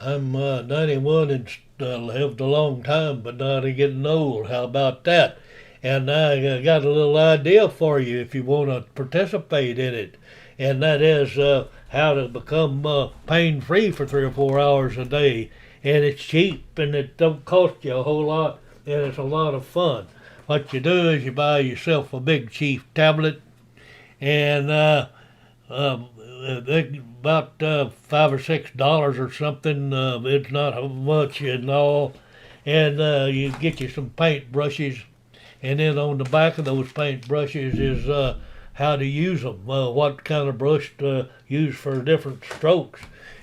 I'm 91 and lived a long time, but not getting old. How about that? And I got a little idea for you if you want to participate in it, and that is how to become pain free for 3 or 4 hours a day. And it's cheap and it don't cost you a whole lot, and it's a lot of fun. What you do is you buy yourself a Big Chief tablet, and they about $5 or $6 or something. It's not much and all. And you get you some paint brushes, and then on the back of those paint brushes is how to use them, what kind of brush to use for different strokes.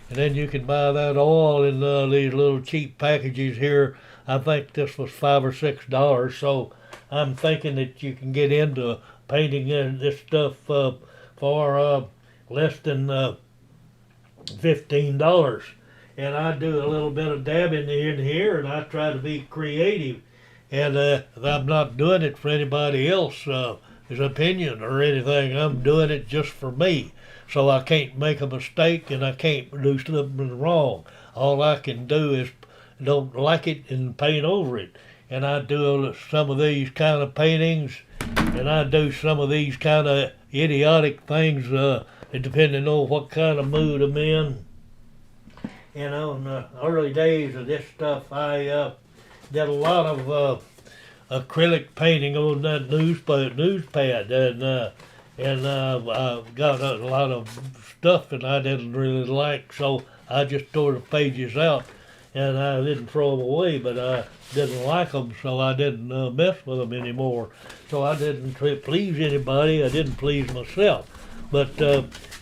And then you can buy that all in these little cheap packages here. I think this was $5 or $6. So I'm thinking that you can get into painting this stuff for less than $15. And I do a little bit of dabbing in here, and I try to be creative. And I'm not doing it for anybody else's opinion or anything. I'm doing it just for me. So I can't make a mistake and I can't do something wrong. All I can do is don't like it and paint over it. And I do some of these kind of paintings, and I do some of these kind of idiotic things, depending on what kind of mood I'm in. And on the early days of this stuff, I did a lot of acrylic painting on that newspad, and I got a lot of stuff that I didn't really like, so I just tore the pages out, and I didn't throw them away, but I didn't like them, so I didn't mess with them anymore. So I didn't please anybody. I didn't please myself. But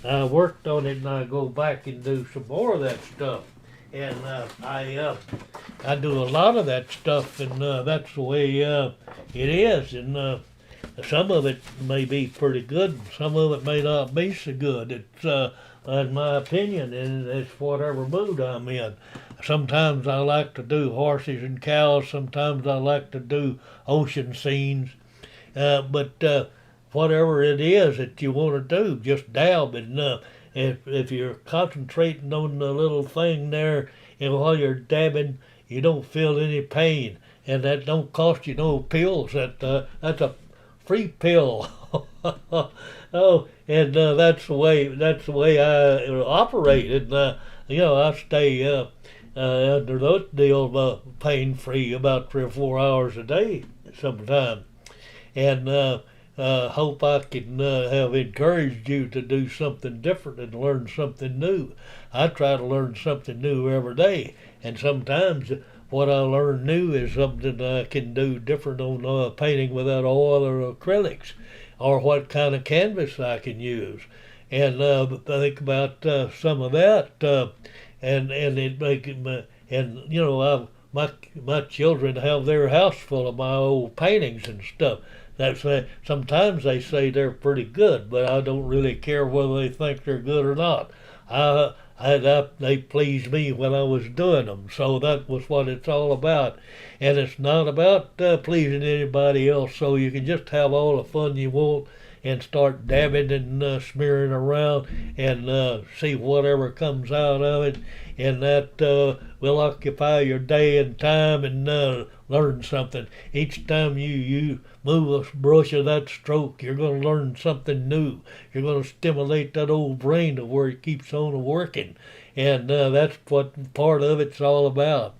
I worked on it, and I go back and do some more of that stuff. And I do a lot of that stuff, and that's the way it is. And some of it may be pretty good, and some of it may not be so good. It's in my opinion, and it's whatever mood I'm in. Sometimes I like to do horses and cows. Sometimes I like to do ocean scenes. But whatever it is that you want to do, just dab. And if you're concentrating on the little thing there, and while you're dabbing, you don't feel any pain, and that don't cost you no pills. That's a free pill. Oh, and that's the way I operate. And I stay under that deal pain free about 3 or 4 hours a day sometime. And hope I can have encouraged you to do something different and learn something new. I try to learn something new every day, and sometimes what I learn new is something I can do different on painting without oil or acrylics, or what kind of canvas I can use. And think about some of that, and it make and my children have their house full of my old paintings and stuff. Sometimes they say they're pretty good, but I don't really care whether they think they're good or not. They pleased me when I was doing them, so that was what it's all about. And it's not about pleasing anybody else, so you can just have all the fun you want and start dabbing and smearing around and see whatever comes out of it. And that will occupy your day and time, and learn something. Each time you move a brush of that stroke, you're going to learn something new. You're going to stimulate that old brain to where it keeps on working. And that's what part of it's all about.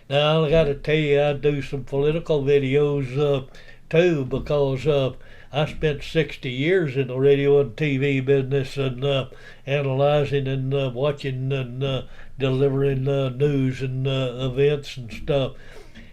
Now, I got to tell you, I do some political videos too, because I spent 60 years in the radio and TV business, and analyzing and watching and delivering news and events and stuff.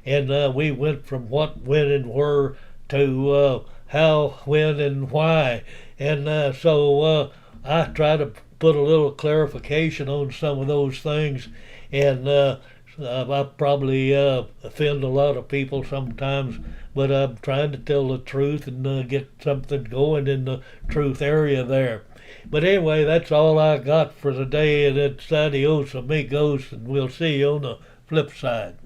And we went from what, when, and where to how, when, and why. And so I try to put a little clarification on some of those things. And I probably offend a lot of people sometimes, but I'm trying to tell the truth and get something going in the truth area there. But anyway, that's all I got for today, and it's adios amigos, and we'll see you on the flip side.